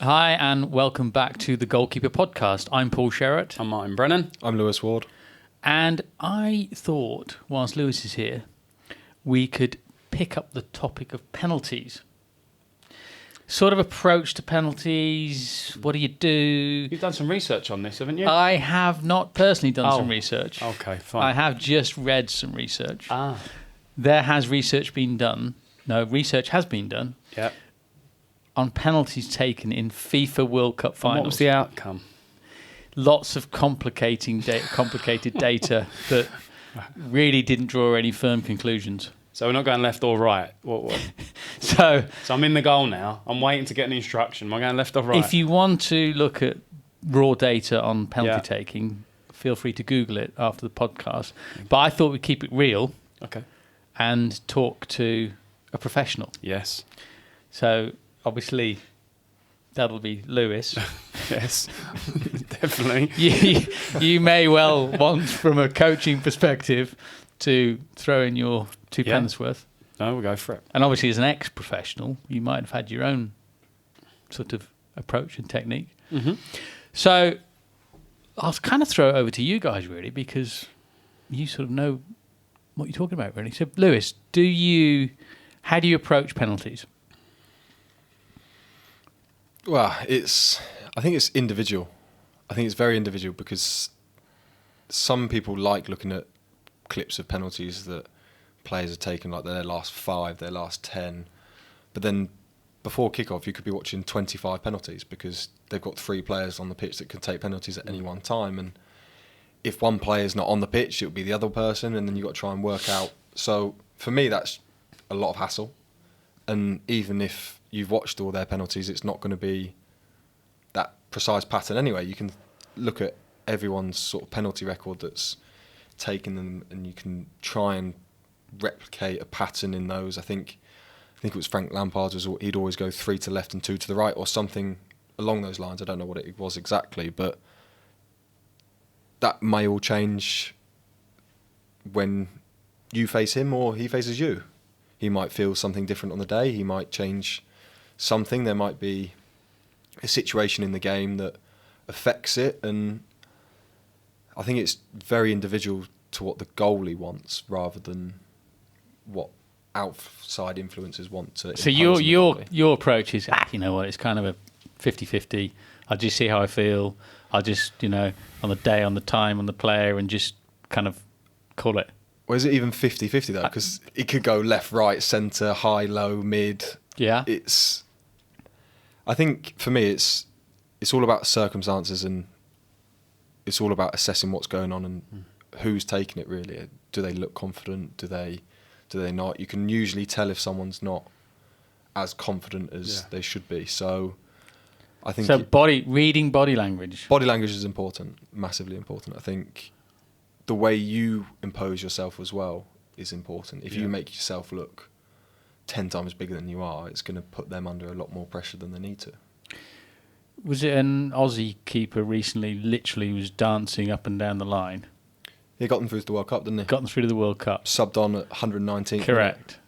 Hi and welcome back to the Goalkeeper podcast. I'm Paul Sherratt. I'm Martin Brennan. I'm Lewis Ward. And I thought, whilst Lewis is here, we could pick up the topic of penalties. Sort of approach to penalties. What do you do? You've done some research on this, haven't you? I have not personally done some research. Okay, fine. I have just read some research. Ah. There has research been done. No, research has been done. Yep. On penalties taken in FIFA World Cup finals. What was the outcome? Lots of complicated data that really didn't draw any firm conclusions. So we're not going left or right. What? So I'm in the goal now. I'm waiting to get an instruction. Am I going left or right? if you want to look at raw data on penalty taking, feel free to Google it after the podcast. But I thought we'd keep it real Okay. and talk to a professional. Yes. So obviously that'll be Lewis. Yes. Definitely. You may well want, from a coaching perspective, to throw in your two pence worth. No, we'll go for it. And obviously, as an ex-professional, you might have had your own sort of approach and technique. Mm-hmm. So I'll kind of throw it over to you guys, really, because you sort of know what you're talking about, really. So, Lewis, how do you approach penalties? Well, I think it's individual. I think it's very individual because some people like looking at clips of penalties that players have taken, like their last 5, their last 10. But then before kickoff, you could be watching 25 penalties because they've got 3 players on the pitch that can take penalties at any one time. And if one player's not on the pitch, it'll be the other person, and then you've got to try and work out. So for me, that's a lot of hassle. And even if you've watched all their penalties, it's not going to be that precise pattern anyway. You can look at everyone's sort of penalty record that's taken them, and you can try and replicate a pattern in those. I think it was Frank Lampard's. He'd always go 3 to the left and 2 to the right, or something along those lines. I don't know what it was exactly, but that may all change when you face him or he faces you. He might feel something different on the day. He might change something. There might be a situation in the game that affects it, and I think it's very individual to what the goalie wants rather than what outside influences want to. So your approach is, you know what, it's kind of a 50-50. I'll just see how I feel. I'll just, on the day, on the time, on the player, and just kind of call it. Or is it even 50-50 though? Because it could go left, right, centre, high, low, mid. Yeah. I think for me, it's all about circumstances, and it's all about assessing what's going on and who's taking it. Really, do they look confident? Do they not? You can usually tell if someone's not as confident as they should be. So I think reading body language. Body language is important, massively important. I think the way you impose yourself as well is important. If you make yourself look 10 times bigger than you are, it's going to put them under a lot more pressure than they need to. Was it an Aussie keeper recently literally was dancing up and down the line? He got them through to the World Cup, didn't he? Got them through to the World Cup. Subbed on at 119. Correct.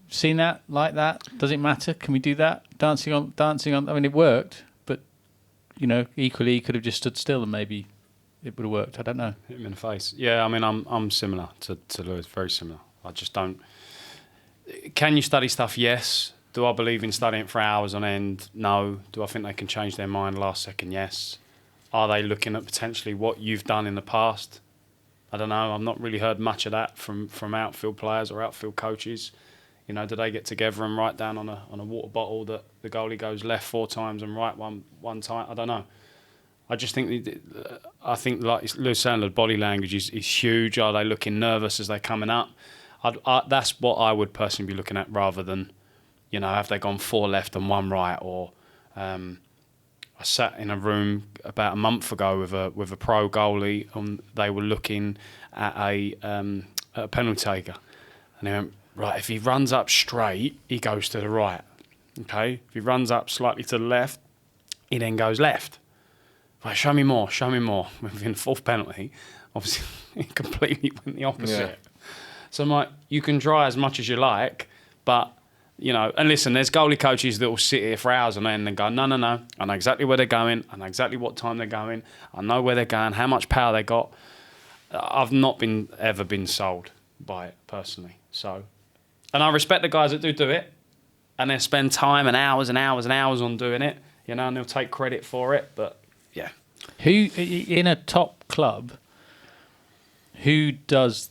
Seen that like that? Does it matter? Can we do that? Dancing on. I mean, it worked, but equally, he could have just stood still and maybe it would have worked. I don't know. Hit him in the face. Yeah, I mean, I'm similar to Lewis. Very similar. I just don't. Can you study stuff? Yes. Do I believe in studying it for hours on end? No. Do I think they can change their mind last second? Yes. Are they looking at potentially what you've done in the past? I don't know. I've not really heard much of that from outfield players or outfield coaches. Do they get together and write down on a water bottle that the goalie goes left 4 times and right one time? I don't know. I just think like Lewis saying, the body language is huge. Are they looking nervous as they're coming up? That's what I would personally be looking at rather than, have they gone 4 left and 1 right? Or I sat in a room about a month ago with a pro goalie, and they were looking at a penalty taker, and they went, right, if he runs up straight, he goes to the right. Okay, if he runs up slightly to the left, he then goes left. Right, show me more. Within the 4th penalty, obviously, he completely went the opposite. Yeah. So I'm like, you can try as much as you like, but And listen, there's goalie coaches that will sit here for hours on end and go, no, I know exactly where they're going, I know exactly what time they're going, I know where they're going, how much power they got. I've not ever been sold by it personally. So, and I respect the guys that do it, and they spend time and hours and hours and hours on doing it, and they'll take credit for it. But yeah, who in a top club? Who does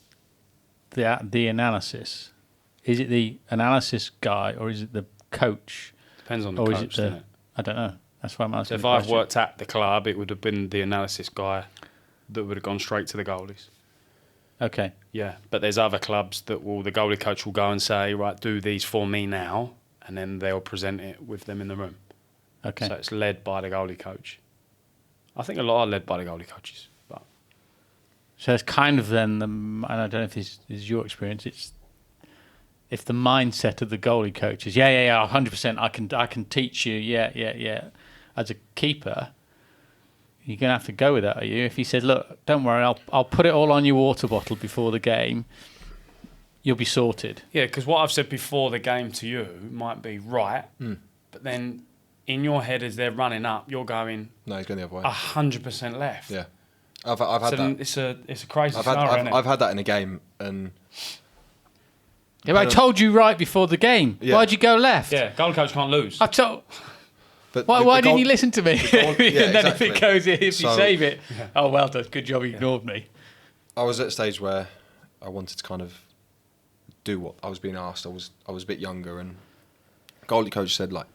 the analysis? Is it the analysis guy or is it the coach? Depends on the coach, doesn't it? I don't know. That's why I'm asking. So if I've worked at the club, it would have been the analysis guy that would have gone straight to the goalies. Okay. Yeah, but there's other clubs that the goalie coach will go and say, right, do these for me now, and then they'll present it with them in the room. Okay. So it's led by the goalie coach. I think a lot are led by the goalie coaches. But so it's kind of then, and I don't know if this is your experience, if the mindset of the goalie coach is, 100%, I can teach you, yeah. As a keeper, you're going to have to go with that, are you? If he said, look, don't worry, I'll put it all on your water bottle before the game, you'll be sorted. Yeah, because what I've said before the game to you might be right, but then in your head as they're running up, you're going... No, he's going the other way. 100% left. Yeah. I've had that. It's a crazy scenario, isn't it? I've had that in a game, and... Yeah, but I told you right before the game. Yeah. Why'd you go left? Yeah, goal coach can't lose. I told... But why didn't you listen to me? And then exactly. if you save it, oh, well done, good job, you ignored me. I was at a stage where I wanted to kind of do what I was being asked. I was a bit younger, and goalie coach said, like,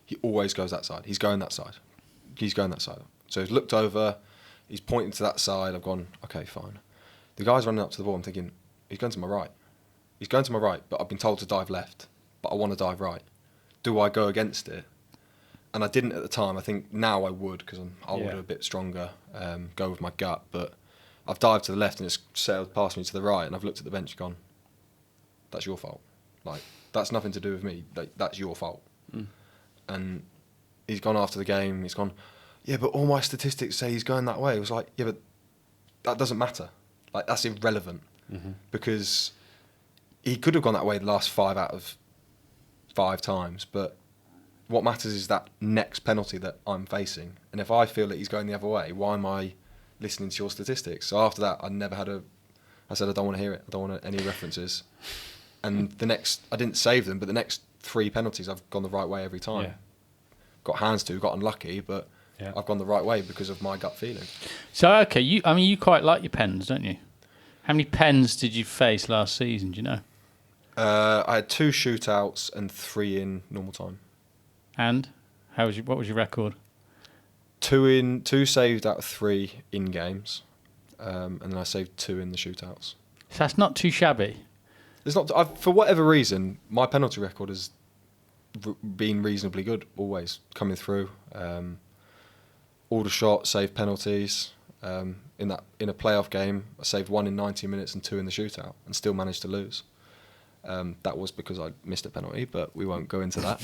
he always goes that side. He's going that side. He's going that side. So he's looked over, he's pointing to that side. I've gone, okay, fine. The guy's running up to the ball. I'm thinking, he's going to my right. He's going to my right, but I've been told to dive left, but I want to dive right. Do I go against it? And I didn't at the time. I think now I would, because I'm older, a bit stronger, go with my gut. But I've dived to the left and it's sailed past me to the right, and I've looked at the bench and gone, that's your fault. Like, that's nothing to do with me. Like, that's your fault. And he's gone after the game. He's gone, yeah, but all my statistics say he's going that way. It was like, yeah, but that doesn't matter. Like, that's irrelevant. Because he could have gone that way the last 5 out of 5 times, but what matters is that next penalty that I'm facing. And if I feel that he's going the other way, why am I listening to your statistics? So after that, I said, I don't want to hear it. I don't want any references. And I didn't save them, but the next 3 penalties, I've gone the right way every time. Yeah. Got hands to, got unlucky, but I've gone the right way because of my gut feeling. So, okay, you quite like your pens, don't you? How many pens did you face last season, do you know? I had 2 shootouts and 3 in normal time. And what was your record? 2 saved out of 3 in games, and then I saved 2 in the shootouts. So that's not too shabby. It's not. For whatever reason, my penalty record has been reasonably good, always coming through. All the shots, saved penalties. In a playoff game, I saved 1 in 90 minutes and 2 in the shootout, and still managed to lose. That was because I missed a penalty, but we won't go into that.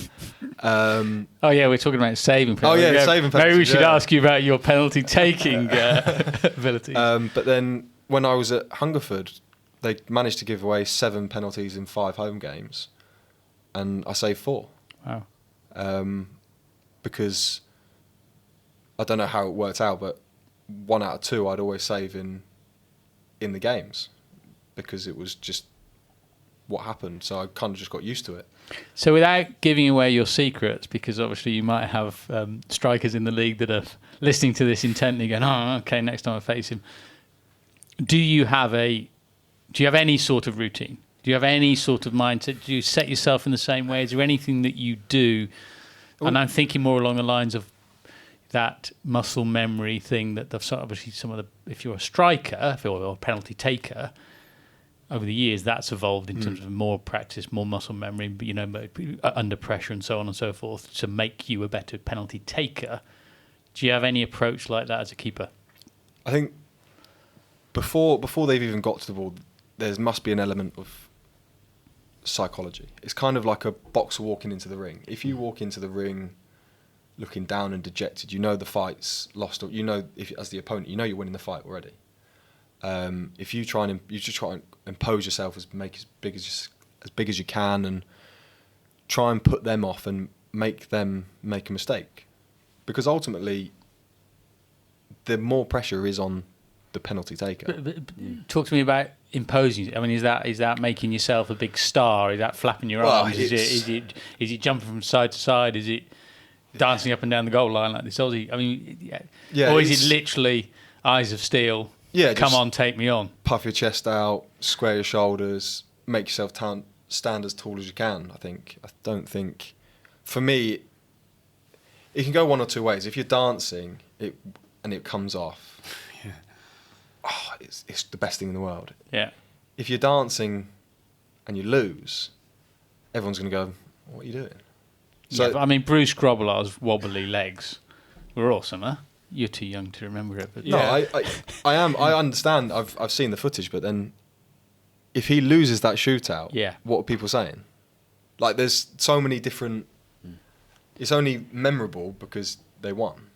We're talking about saving penalties. Oh, yeah, saving penalties. Maybe we should ask you about your penalty taking ability. But then when I was at Hungerford, they managed to give away 7 penalties in 5 home games, and I saved 4. Wow. Because I don't know how it worked out, but 1 out of 2 I'd always save in the games, because it was just what happened. So I kind of just got used to it. So without giving away your secrets, because obviously you might have strikers in the league that are listening to this intently going, oh, okay, next time I face him. Do you have any sort of routine? Do you have any sort of mindset? Do you set yourself in the same way? Is there anything that you do? And I'm thinking more along the lines of that muscle memory thing that obviously if you're a striker or a penalty taker, over the years that's evolved in terms of more practice, more muscle memory, but under pressure and so on and so forth to make you a better penalty taker. Do you have any approach like that as a keeper? I think before they've even got to the ball, there must be an element of psychology. It's kind of like a boxer walking into the ring. If you walk into the ring looking down and dejected, the fight's lost, or if as the opponent, you're winning the fight already. If you just try and impose yourself as big as you can, and try and put them off and make them make a mistake, because ultimately the more pressure is on the penalty taker. But talk to me about imposing. I mean, is that making yourself a big star? Is that flapping your arms? Is it jumping from side to side? Is it dancing up and down the goal line like this Aussie? I mean, Yeah, or is it literally eyes of steel? Yeah, come just on, take me on. Puff your chest out, square your shoulders, make yourself stand as tall as you can. I don't think, for me, it can go one or two ways. If you're dancing and it comes off, it's the best thing in the world. Yeah. If you're dancing and you lose, everyone's going to go, "What are you doing?" So yeah, but, I mean, Bruce Grobbelaar's wobbly legs were awesome, huh? You're too young to remember it, but no, I am. I understand. I've seen the footage, but then if he loses that shootout, what are people saying? Like, there's so many different. It's only memorable because they won.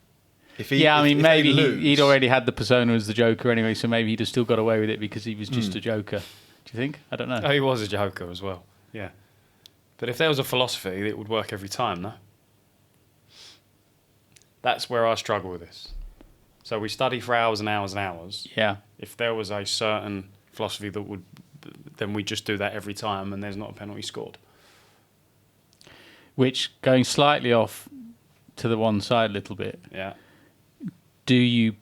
Maybe he'd already had the persona as the Joker anyway, so maybe he'd have still got away with it because he was just a Joker. Do you think? I don't know. Oh, he was a Joker as well. Yeah, but if there was a philosophy, it would work every time, no? That's where I struggle with this. So we study for hours and hours and hours. Yeah. If there was a certain philosophy then we just do that every time, and there's not a penalty scored. Which, going slightly off to the one side a little bit. Yeah. Do you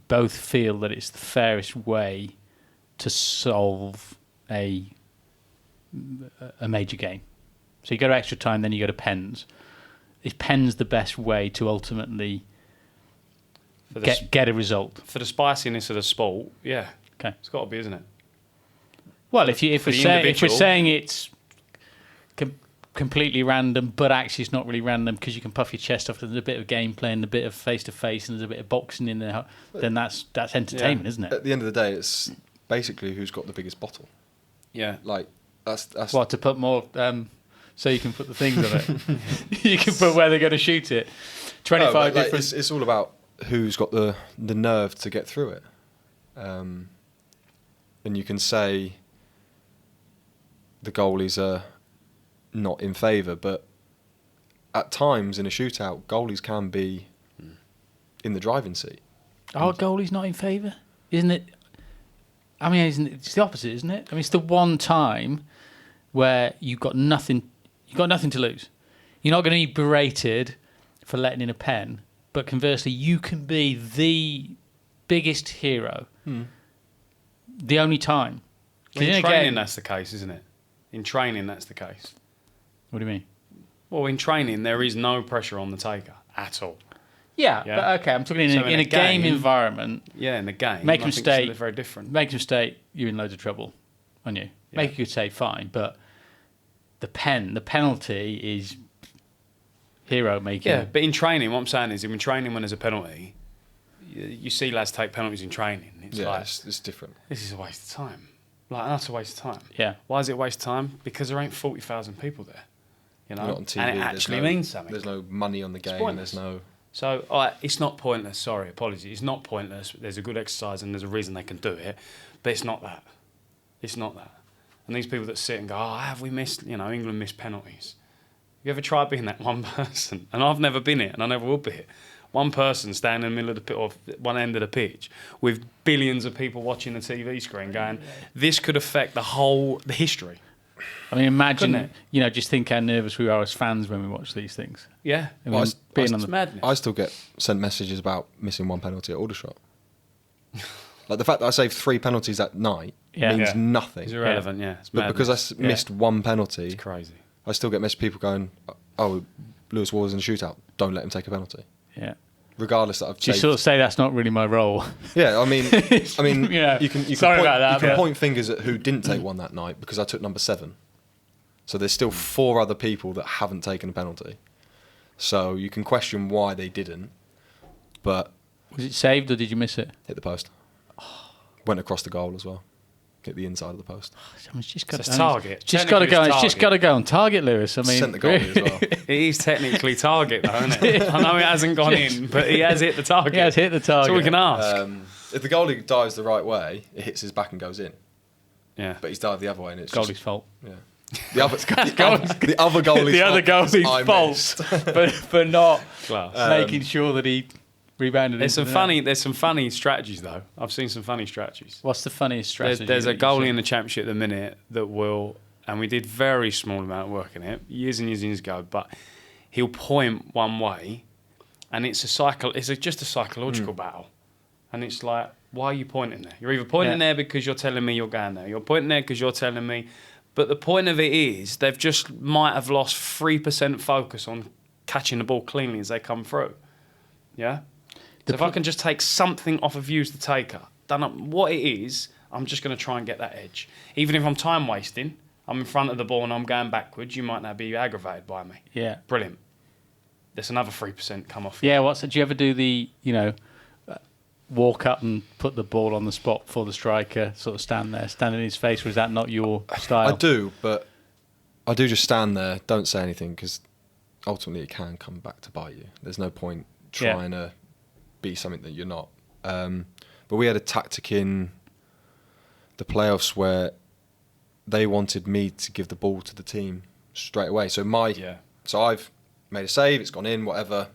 both feel that it's the fairest way to solve a major game? So you go to extra time, then you go to pens. Is pens the best way to ultimately get a result? For the spiciness of the sport, yeah. Okay. It's got to be, isn't it? Well, if we're saying it's completely random, but actually it's not really random because you can puff your chest off. There's a bit of gameplay and a bit of face-to-face, and there's a bit of boxing in there. Then that's entertainment, isn't it? At the end of the day, it's basically who's got the biggest bottle. Yeah. Like that's what to put more. So you can put the things on it. You can put where they're going to shoot it. 25 different. It's all about who's got the nerve to get through it. And you can say the goalies are not in favour, but at times in a shootout, goalies can be in the driving seat. Are goalies not in favour? Isn't it? I mean, it's the opposite, isn't it? I mean, it's the one time where you've got nothing to lose. You're not going to be berated for letting in a pen, but conversely, you can be the biggest hero. The only time. Well, in training, that's the case, isn't it? In training, that's the case. What do you mean? Well, in training, there is no pressure on the taker at all. Yeah. But okay, I'm talking in a game environment. Yeah, in the game. Make a mistake. They're very different. Make a mistake, you're in loads of trouble, aren't you? Yeah. Make a good save, fine, but the penalty is hero making. Yeah, but in training, what I'm saying is, in training when there's a penalty, you see lads take penalties in training. It's different. This is a waste of time. Like, that's a waste of time. Yeah. Why is it a waste of time? Because there ain't 40,000 people there. You know? Not on TV, and it actually means something. There's no money on the game. There's no. So it's not pointless. Sorry, apologies. It's not pointless. There's a good exercise and there's a reason they can do it, but it's not that. It's not that. And these people that sit and go, "Oh, have we missed? England missed penalties." You ever tried being that one person? And I've never been it, and I never will be it. One person standing in the middle of the pit, or one end of the pitch, with billions of people watching the TV screen, going, "This could affect the history." I mean, imagine, just think how nervous we are as fans when we watch these things. Yeah. It's madness. I still get sent messages about missing one penalty at Aldershot. Like, the fact that I saved 3 penalties that night means nothing. It's irrelevant, It's but because I missed one penalty, it's crazy. I still get people going, "Oh, Lewis Ward was in a shootout. Don't let him take a penalty." Yeah. Regardless that I've saved. You sort of say that's not really my role. Yeah, I mean, you can point fingers at who didn't take one that night because I took number 7. So there's still 4 other people that haven't taken a penalty. So you can question why they didn't. But was it saved or did you miss it? Hit the post. Went across the goal as well. Hit the inside of the post. Someone's just got target. Just got to go. It's just got to go on target, Lewis. I mean, sent the goalie as well. It is technically target, though, isn't it? I know it hasn't gone in, but he has hit the target. He has hit the target. So we can ask. If the goalie dives the right way, it hits his back and goes in. Yeah. But he's dived the other way, and it's goalie's fault. Yeah. The other goalie's the other goalie's I fault missed. for not Class. making sure that he rebounded. There's some into the net. There's some funny strategies though. I've seen some funny strategies. What's the funniest strategy? There's a that you've goalie seen? in the championship at the minute that will, and we did very small amount of work in it years and years and years ago. But he'll point one way, and it's a cycle. It's just a psychological battle, and it's like, why are you pointing there? You're either pointing there because you're telling me you're going there. You're pointing there because you're telling me. But the point of it is, they've just might have lost 3% focus on catching the ball cleanly as they come through. Yeah. So if I can just take something off of you as the taker, don't know what it is, I'm just going to try and get that edge. Even if I'm time wasting, I'm in front of the ball and I'm going backwards, you might now be aggravated by me. Yeah. Brilliant. There's another 3% come off. Yeah. Do you ever do the, walk up and put the ball on the spot for the striker, sort of stand in his face, or is that not your style? I do, but I do just stand there, don't say anything, because ultimately it can come back to bite you. There's no point trying to be something that you're not. But we had a tactic in the playoffs where they wanted me to give the ball to the team straight away. So I've made a save, it's gone in, whatever.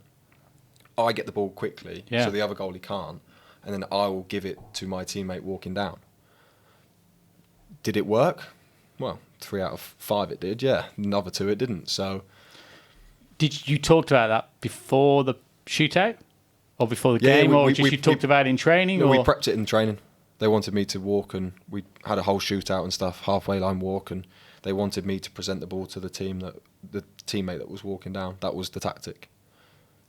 I get the ball quickly, so the other goalie can't, and then I will give it to my teammate walking down. Did it work? Well, 3 out of 5 it did, yeah. Another 2 it didn't. So, did you talked about that before the shootout, or before the game, or you talked about it in training? We prepped it in training. They wanted me to walk, and we had a whole shootout and stuff, halfway line walk, and they wanted me to present the ball to the teammate that was walking down. That was the tactic,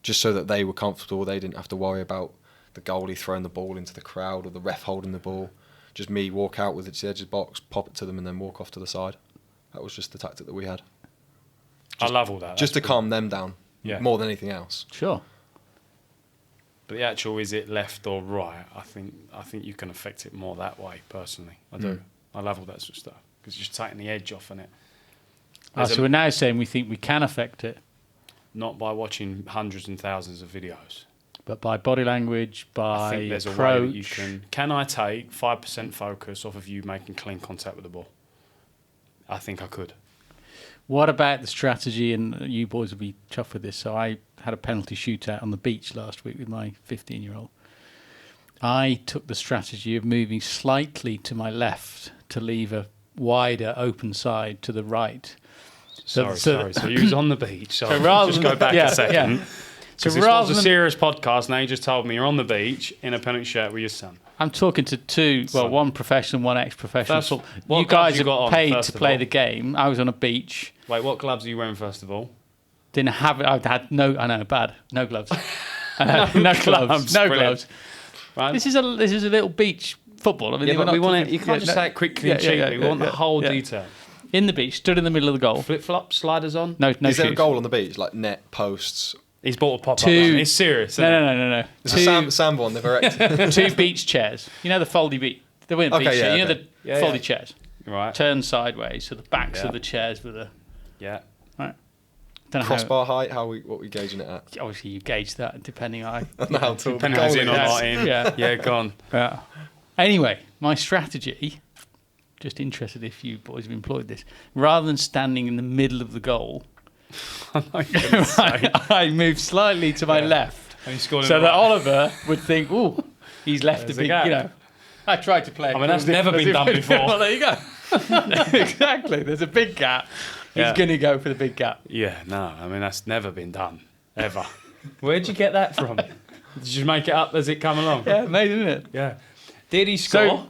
just so that they were comfortable. They didn't have to worry about the goalie throwing the ball into the crowd or the ref holding the ball. Just me walk out with it to the edge of the box, pop it to them, and then walk off to the side. That was just the tactic that we had. I love all that. Just to calm them down, more than anything else. Sure. But the actual, is it left or right? I think you can affect it more that way, personally. I do. I love all that sort of stuff, because you're just taking the edge off on it. So we're now saying we think we can affect it. Not by watching hundreds and thousands of videos. But by body language, by I think there's a way that you can... Can I take 5% focus off of you making clean contact with the ball? I think I could. What about the strategy, and you boys will be chuffed with this, so I had a penalty shootout on the beach last week with my 15-year-old. I took the strategy of moving slightly to my left to leave a wider open side to the right. Sorry. So you was on the beach. So rather just than, go back a second. Yeah. So this was a serious podcast. Now you just told me you're on the beach in a penalty shirt with your son. I'm talking to one professional, one ex-professional. First, you guys you got are on, paid to play the game. I was on a beach. Wait, what gloves are you wearing first of all? Didn't have it. I had no. I know, bad. No gloves. No gloves. No gloves. Right. This is a little beach football. I mean, but we want it. You can't just say it quickly and cheaply. We want the whole detail. In the beach, stood in the middle of the goal. Flip flops, sliders on. No. Is there a goal on the beach, like net, posts? He's bought a pop-up. It's serious. No. It's a sandboard they've erected. 2 beach chairs. You know the foldy beach. The beach chair. You know the foldy chairs. Right. Turn sideways, so the backs of the chairs were the. Yeah. Right. Don't know Crossbar height. What we gauging it at? Obviously, you gauge that depending on how tall. Depending on in or not in. Yeah, gone. Yeah. Anyway, my strategy. Just interested if you boys have employed this. Rather than standing in the middle of the goal, I moved slightly to my left, so that Oliver would think, "Oh, he's left a big." I tried to play. I mean, that's never been done before. Well, there you go. Exactly. There's a big gap. He's going to go for the big gap. Yeah, no. I mean, that's never been done ever. Where'd you get that from? Did you make it up as it come along? Yeah, amazing, isn't it? Yeah. Did he score?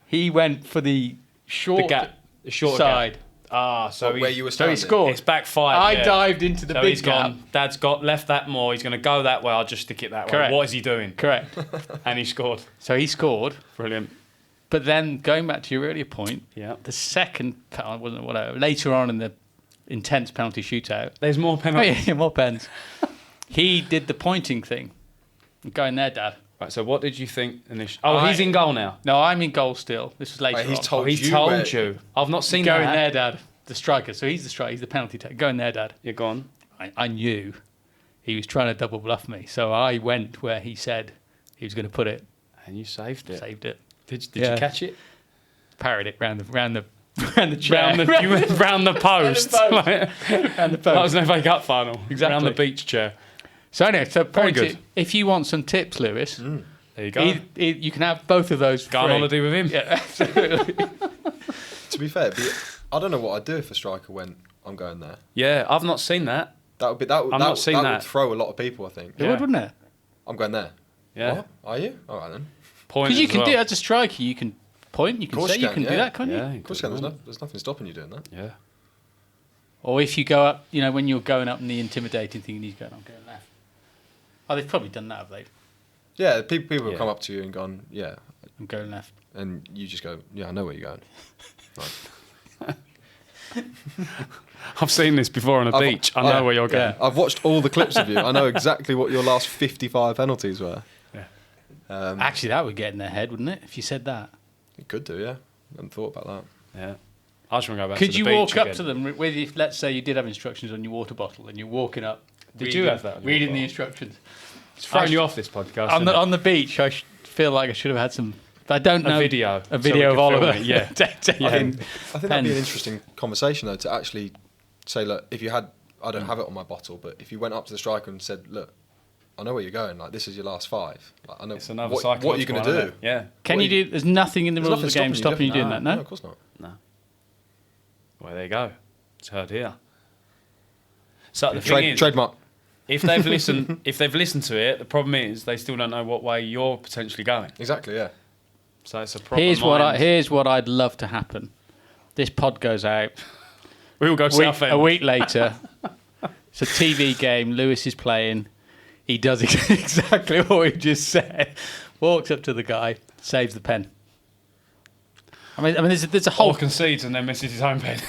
He went for the short the short side. Gap. So where you were standing. So he scored. It's backfired. I dived into the big gap. Dad's left that more. He's going to go that way. I'll just stick it that Correct. way. What is he doing? Correct. And he scored. So he scored. Brilliant. But then going back to your earlier point, the second later on in the intense penalty shootout, there's more penalties. More pens. He did the pointing thing. Go in there, Dad. Right, so what did you think initially? He's in goal now. No, I'm in goal still. This was later on. He's told you. I've not seen that. Go in there, Dad. The striker. So he's the striker. He's the penalty taker. Go in there, Dad. You're gone. I knew he was trying to double bluff me. So I went where he said he was going to put it. And you saved it. Saved it. Did you catch it? Parried it round the Round the chair. You went round the post. Like, Round the that post. was an FA Cup final. Exactly. Round the beach chair. So anyway, Very good. if you want some tips, Lewis, There you go. you can have both of those. Go on holiday with him. Yeah, absolutely. To be fair, I don't know what I'd do if a striker went, I'm going there. Yeah, I've not seen that. That would throw a lot of people, I think. It would, wouldn't it? I'm going there. Yeah. What? Are you? All right then. Point Because you as can well. do as a striker, you can point, you can course say, you can yeah. do that, can't you? Yeah, Of course you can. There's nothing stopping you doing that. Yeah. Or if you go up, when you're going up and the intimidating thing, and he's going, I'm going left. Oh, they've probably done that, have they? Yeah, people have Yeah. come up to you and gone, yeah, I'm going left. and you just go, yeah, I know where you're going. Right. I've seen this before on a beach. I know where you're going. Yeah. I've watched all the clips of you. I know exactly what your last 55 penalties were. Yeah. Actually, that would get in their head, wouldn't it? If you said that. It could do, yeah. I hadn't thought about that. Yeah. I just want to go back to Could the you beach walk up again. to them with, if, let's say you did have instructions on your water bottle and you're walking up. Did you have that on your Reading water the bottle? instructions. It's throwing you off this podcast. On the beach, I feel like I should have had some. But I don't know. A video. A video so of we could Oliver. film it, Yeah. Taking I think that'd be an pens. interesting conversation, though, to actually say, look, if you had, I don't have it on my bottle, but if you went up to the striker and said, look, I know where you're going, like, this is your last 5. Like, I know It's another what are you psychological going one, to isn't do? it? Yeah. Can What you do? There's nothing in the There's rules of the nothing game stopping you doing that. No, No. of course not. No. Well, there you go. It's heard here. So the thing is, Trademark. if they've listened to it, the problem is they still don't know what way you're potentially going. Exactly, yeah. So it's a proper Here's mind. what I'd love to happen. This pod goes out. We all go Southend. A week later, it's a TV game. Lewis is playing. He does exactly what we just said. Walks up to the guy, saves the pen. I mean, there's a whole. Or concedes and then misses his own pen.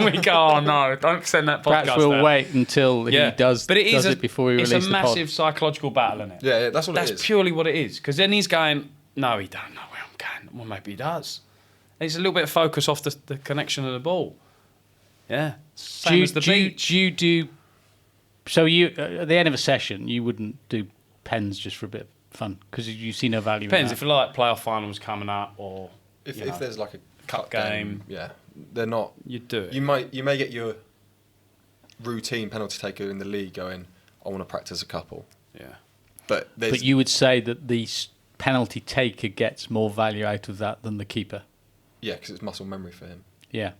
We go, oh no, don't send that podcast. Perhaps we'll out. wait until he does. But it is does it before we release It's a the massive pod. psychological battle, isn't it? Yeah, that's what it is. That's purely what it is. Because then he's going, no, he don't know where I'm going. Well, maybe he does. And it's a little bit of focus off the connection of the ball. Yeah. Same as the beach. Do you do? So you at the end of a session, you wouldn't do pens just for a bit of fun because you see no value. Depends in if that. you like playoff finals coming up or If you know, there's like a cup cup game. yeah, they're not. you do it. You may get your routine penalty taker in the league going, I want to practice a couple. Yeah. But there's But you would say that the penalty taker gets more value out of that than the keeper. yeah, because it's muscle memory for him. Yeah.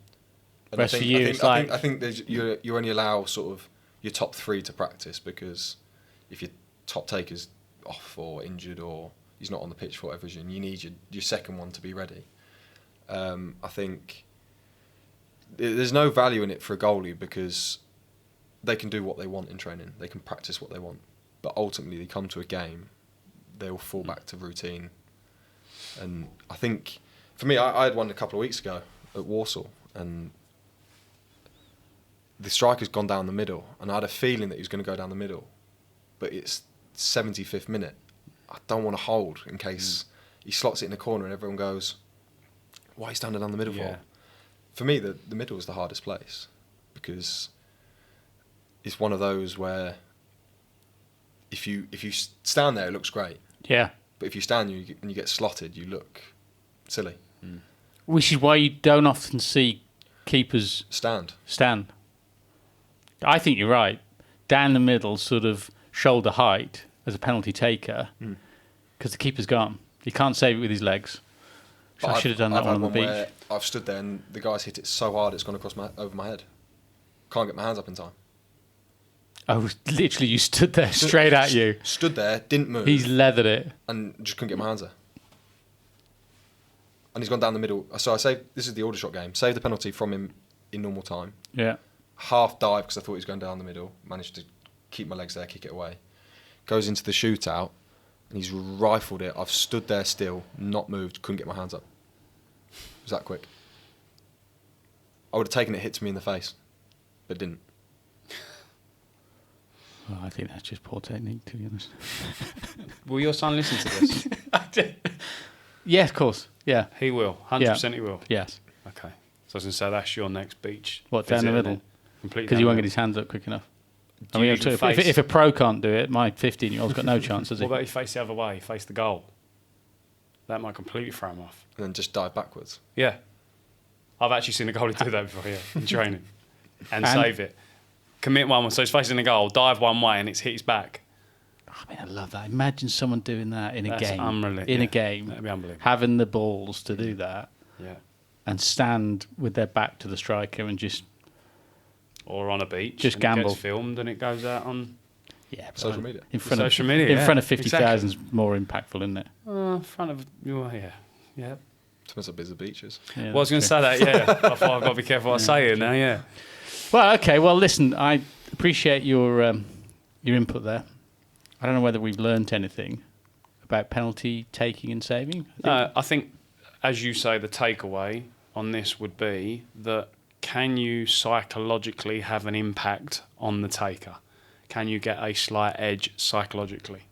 And Whereas for you, it's like- I think you only allow sort of your top 3 to practice because if your top taker's off or injured or he's not on the pitch for whatever reason, you need your second one to be ready. I think there's no value in it for a goalie because they can do what they want in training. They can practice what they want. But ultimately, they come to a game, they will fall back to routine. And I think, for me, I had one a couple of weeks ago at Walsall, and the striker's gone down the middle, and I had a feeling that he was going to go down the middle, but it's 75th minute. I don't want to hold in case he slots it in the corner and everyone goes, why are you standing down the middle Yeah. for? For me, the middle is the hardest place because it's one of those where if you stand there, it looks great, Yeah. but if you stand and you get slotted, you look silly. Which is why you don't often see keepers Stand. stand. I think you're right. Down the middle, sort of shoulder height as a penalty taker, because the keeper's gone. He can't save it with his legs. So I should have done that I've one had on the beach. where I've stood there and the guy's hit it so hard it's gone across over my head. Can't get my hands up in time. Oh, literally, you stood there straight at you. Stood there, didn't move, He's leathered it. and just couldn't get my hands there. And he's gone down the middle. So I saved. This is the Aldershot game. Saved the penalty from him in normal time. Yeah. Half dive because I thought he was going down the middle. Managed to keep my legs there, kick it away. Goes into the shootout, and he's rifled it. I've stood there still, not moved, couldn't get my hands up. It was that quick. I would have taken it, hit to me in the face, but didn't. Well, I think that's just poor technique, to be honest. Will your son listen to this? Yeah, of course. Yeah. He will. 100% he will. Yes. Okay. So I was going to say that's your next beach. What, down visit, the isn't middle? it? Completely. Because he won't get his hands up quick enough. I mean, if a pro can't do it, my 15-year-old's got no chance, has he? What about you face the other way? Face the goal. That might completely throw him off. And then just dive backwards. Yeah. I've actually seen a goalie do that before, yeah, in training, and save it. Commit one, so he's facing the goal, dive one way, and it's hit his back. I mean, I love that. Imagine someone doing that in a game. In a game, that'd be unbelievable. having the balls to do that, Yeah. and stand with their back to the striker and just Or on a beach, Just and gamble. It gets filmed and it goes out on Social media. in front Social of media, in yeah. front of 50,000 Exactly. is more impactful, isn't it? in front of yeah. Depends how busy the beach is. Yeah, Well, I was going to that's say that, yeah. I thought I've got to be careful what I say here now, yeah. true. Well, okay. Well, listen, I appreciate your input there. I don't know whether we've learnt anything about penalty taking and saving. I think, as you say, the takeaway on this would be that can you psychologically have an impact on the taker? Can you get a slight edge psychologically?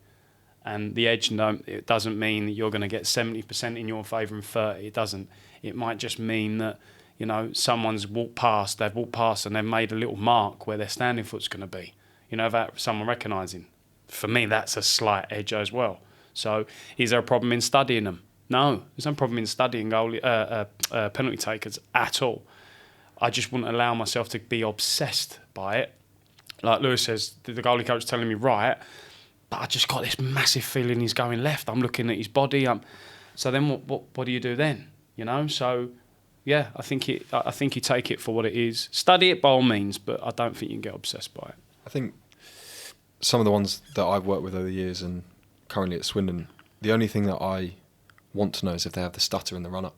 And the edge, no, it doesn't mean that you're going to get 70% in your favour and 30%. It doesn't. It might just mean that, you know, someone's walked past and they've made a little mark where their standing foot's going to be. You know, that someone recognising. For me, that's a slight edge as well. So is there a problem in studying them? No, there's no problem in studying penalty takers at all. I just wouldn't allow myself to be obsessed by it. Like Lewis says, the goalie coach is telling me right, but I just got this massive feeling he's going left. I'm looking at his body. So then what do you do then? You know? So, yeah, I think you take it for what it is. Study it by all means, but I don't think you can get obsessed by it. I think some of the ones that I've worked with over the years and currently at Swindon, the only thing that I want to know is if they have the stutter in the run-up.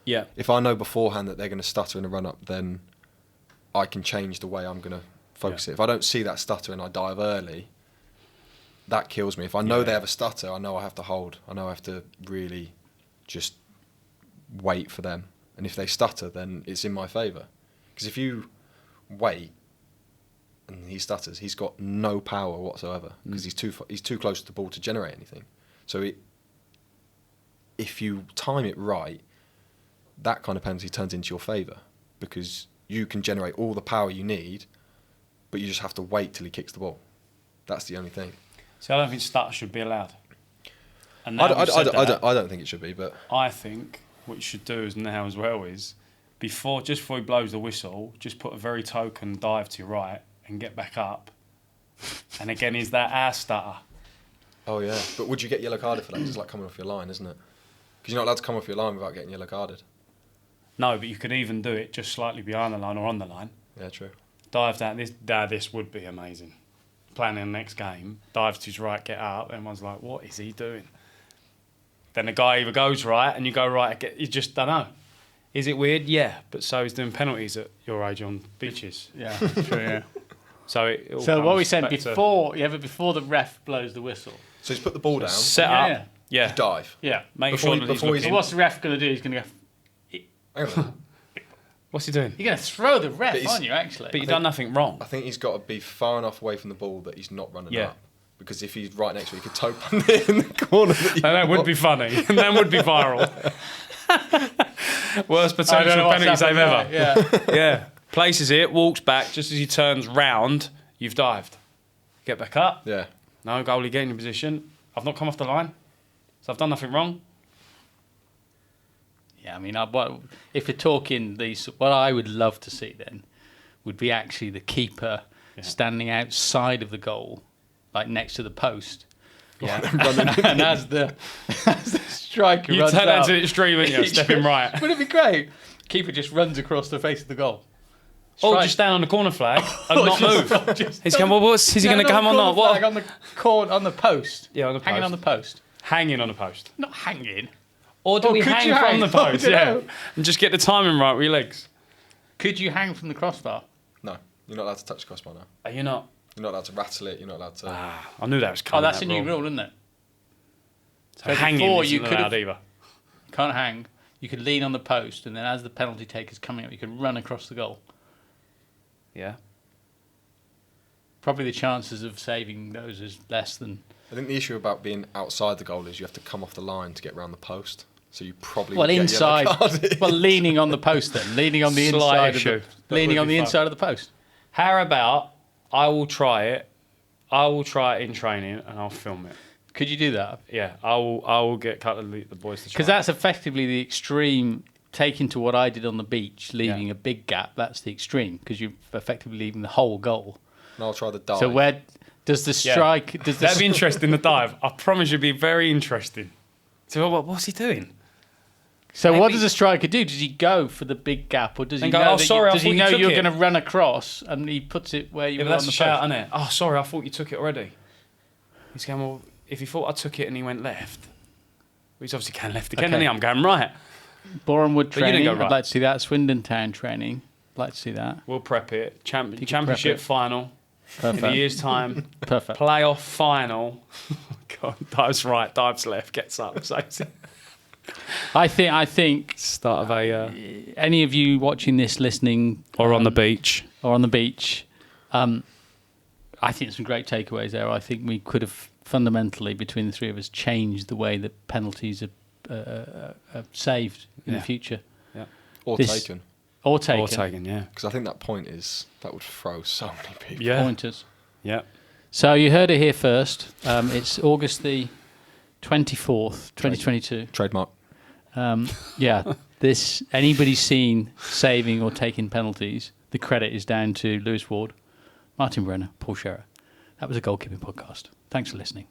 Yeah. If I know beforehand that they're going to stutter in the run-up, then I can change the way I'm going to focus it. If I don't see that stutter and I dive early, that kills me. If I know they have a stutter, I know I have to hold. I know I have to really just wait for them. And if they stutter, then it's in my favour. Because if you wait and he stutters, he's got no power whatsoever because he's too close to the ball to generate anything. So if you time it right, that kind of penalty turns into your favour because you can generate all the power you need, but you just have to wait till he kicks the ball. That's the only thing. See, I don't think stutter should be allowed. And I now we've said that, don't think it should be, but I think what you should do is now as well is just before he blows the whistle, just put a very token dive to your right and get back up. And again, is that our stutter? oh yeah. But would you get yellow carded for that? It's like coming off your line, isn't it? Because you're not allowed to come off your line without getting yellow carded. No, but you could even do it just slightly behind the line or on the line. Yeah, true. Dive down. This would be amazing. Planning the next game, dives to his right, get up. Everyone's like, what is he doing? Then the guy either goes right and you go right. You just don't know. Is it weird? Yeah, but so he's doing penalties at your age on beaches. Yeah, true. Yeah. So it all So what comes we said back to before the ref blows the whistle. So he's put the ball down, set Yeah, up. Yeah. you dive. Yeah. Make Before sure he- that he's before he's So looking. what's the ref going to do? He's going to go. Hang on. What's he doing? You're going to throw the ref, But he's- aren't you? Actually. But you've done nothing wrong. I think he's got to be far enough away from the ball that he's not running Yeah. up. Because if he's right next to it, he could toe punt it in the corner. And that would be funny. And that would be viral. Worst potential penalties they've ever. Yeah. Yeah. Places it, walks back, just as he turns round, you've dived. Get back up. Yeah. No, goalie, get in your position. I've not come off the line, so I've done nothing wrong. Yeah, I mean, if you're talking these, what I would love to see then would be actually the keeper standing outside of the goal, like next to the post. Yeah, and as the striker You runs turn that out, to the extreme, wouldn't you? Stepping right. Wouldn't it be great? Keeper just runs across the face of the goal. Or Strike. just stand on the corner flag and not move. Just- He's going, well, is he going to come or not? Flag What? on the corner, on the post. Yeah, on the Hanging post. on the post. Hanging on the post. Not hanging. Or do Oh, we could hang you from hang? the I post? don't Yeah. know. And just get the timing right with your legs. Could you hang from the crossbar? No, you're not allowed to touch the crossbar now. Are you not? You're not allowed to rattle it. You're not allowed to. I knew that was coming. Oh, that's that a new rule, isn't it? So So hanging before isn't you could allowed have- either. Can't hang. You could lean on the post, and then as the penalty taker's coming up, you could run across the goal. Yeah. Probably the chances of saving those is less than. I think the issue about being outside the goal is you have to come off the line to get round the post. So you probably Well, would get inside. yellow carded. Well, leaning on the post then. Leaning on the Slight inside. issue. Of That the, leaning would on be the fun. inside of the post. How about I will try it. I will try it in training and I'll film it. Could you do that? Yeah, I will get a couple of the boys to try. Because that's effectively the extreme taken to what I did on the beach, leaving a big gap, that's the extreme because you're effectively leaving the whole goal. And I'll try the dive. So where does the strike? Does the That'd be interesting, the dive. I promise you'd be very interesting. So what's he doing? So Maybe. what does a striker do? Does he go for the big gap, or does he And go, know "Oh, that sorry, I does he thought you know took you're it." going to run across, and he puts it where you Yeah, were but on that's the a shout, post? isn't it? Oh, sorry, I thought you took it already. He's going, well, if he thought I took it and he went left, well, he's obviously going left again, Okay. isn't he? I'm going right. Bournemouth But you didn't training. go I'd right. like to see that. Swindon Town training. I'd like to see that. We'll prep it. You can Championship prep it. final in Perfect. a year's time. Perfect. Playoff final. God, dives right, dives left, gets up. Saves it. I think Start of a... any of you watching this, listening, or on the beach. or on the beach, I think some great takeaways there. I think we could have fundamentally, between the three of us, changed the way that penalties are saved in the future. Yeah. Or This- taken. Or taken. Or taken, yeah. Because I think that point is, that would throw so many people. Yeah. Pointers. Yeah. So you heard it here first. It's August the 24th, 2022. Trademark. Yeah, this anybody seen saving or taking penalties, the credit is down to Lewis Ward, Martin Brenner, Paul Shearer. That was a goalkeeping podcast. Thanks for listening.